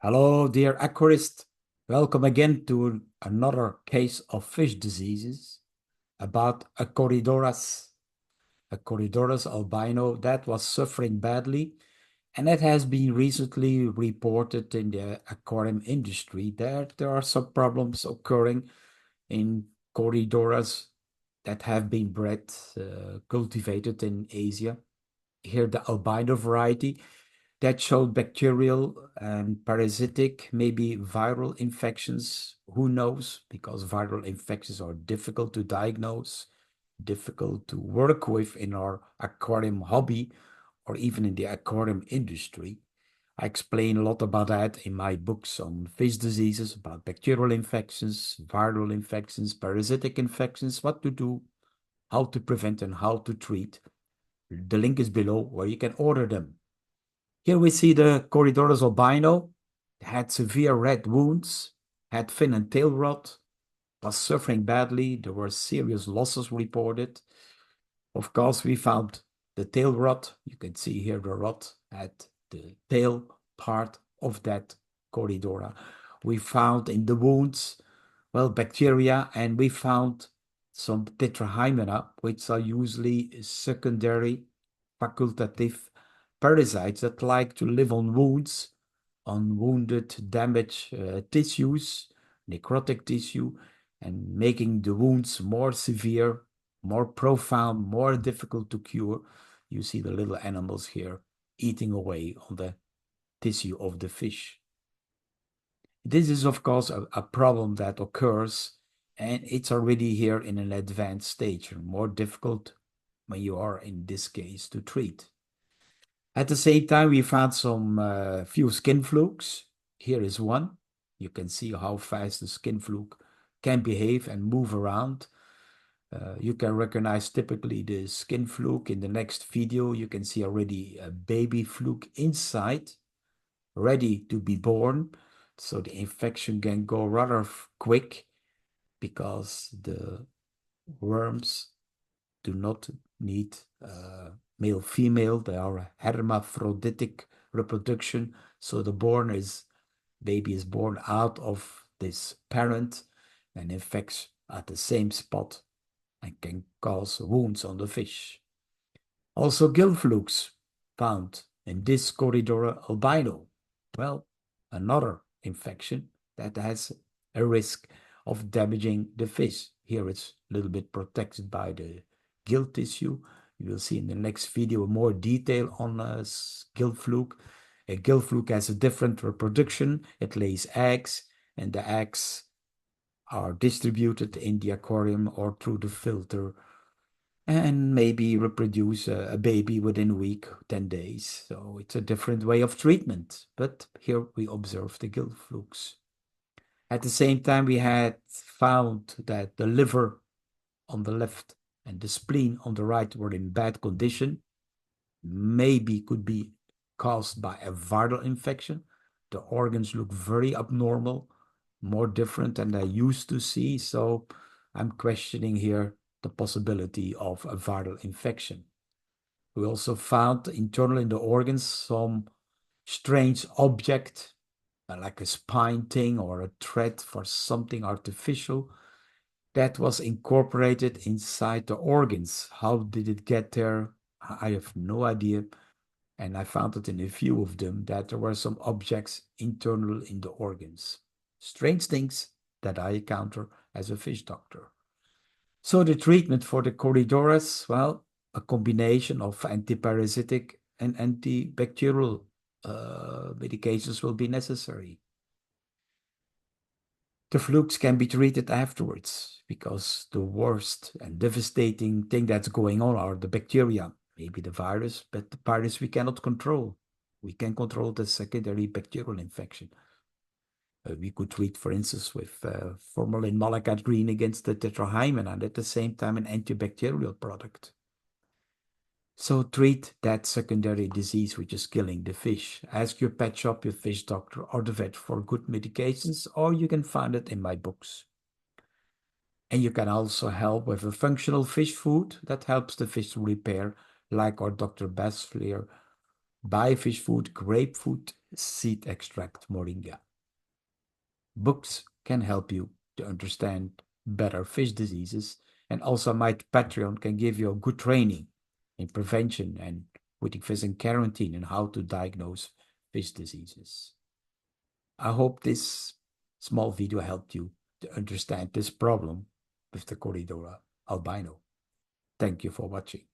Hello, dear aquarist. Welcome again to another case of fish diseases about a Corydoras albino that was suffering badly. And it has been recently reported in the aquarium industry that there are some problems occurring in Corydoras that have been bred, cultivated in Asia. Here, the albino variety that showed bacterial and parasitic, maybe viral infections. Who knows? Because viral infections are difficult to diagnose, difficult to work with in our aquarium hobby or even in the aquarium industry. I explain a lot about that in my books on fish diseases, about bacterial infections, viral infections, parasitic infections, what to do, how to prevent and how to treat. The link is below where you can order them. Here we see the Corydoras albino, had severe red wounds, had fin and tail rot, was suffering badly. There were serious losses reported. Of course, we found the tail rot. You can see here the rot at the tail part of that Corydora. We found in the wounds, well, bacteria, and we found some tetrahymena, which are usually secondary facultative parasites that like to live on wounds, on wounded, damaged tissues, necrotic tissue, and making the wounds more severe, more profound, more difficult to cure. You see the little animals here eating away on the tissue of the fish. This is, of course, a problem that occurs, and it's already here in an advanced stage, more difficult when you are in this case to treat. At the same time, we found some few skin flukes. Here is one. You can see how fast the skin fluke can behave and move around. You can recognize typically the skin fluke. In the next video, you can see already a baby fluke inside, ready to be born. So the infection can go rather quick because the worms do not need male female. They are hermaphroditic reproduction. So the baby is born out of this parent and infects at the same spot and can cause wounds on the fish. Also gill flukes found in this Corydora albino. Well, another infection that has a risk of damaging the fish. Here it's a little bit protected by the gill tissue. You will see in the next video more detail on a gill fluke. A gill fluke has a different reproduction. It lays eggs, and the eggs are distributed in the aquarium or through the filter and maybe reproduce a baby within a week, 10 days. So it's a different way of treatment. But here we observe the gill flukes. At the same time, we had found that the liver on the left and the spleen on the right were in bad condition. Maybe could be caused by a viral infection. The organs look very abnormal, more different than I used to see. So I'm questioning here the possibility of a viral infection. We also found internal in the organs some strange object, like a spine thing or a thread for something artificial that was incorporated inside the organs. How did it get there? I have no idea. And I found it in a few of them that there were some objects internal in the organs. Strange things that I encounter as a fish doctor. So the treatment for the Corydoras, well, a combination of antiparasitic and antibacterial medications will be necessary. The flukes can be treated afterwards because the worst and devastating thing that's going on are the bacteria, maybe the virus, but the virus we cannot control. We can control the secondary bacterial infection. We could treat, for instance, with formalin malachite green against the tetrahymena and at the same time an antibacterial product. So treat that secondary disease which is killing the fish. Ask your pet shop, your fish doctor, or the vet for good medications, or you can find it in my books. And you can also help with a functional fish food that helps the fish to repair, like our Dr. Bassleer buy fish food, grapefruit, seed extract, moringa. Books can help you to understand better fish diseases, and also my Patreon can give you a good training in prevention and putting fish in quarantine and how to diagnose fish diseases. I hope this small video helped you to understand this problem with the Corridora albino. Thank you for watching.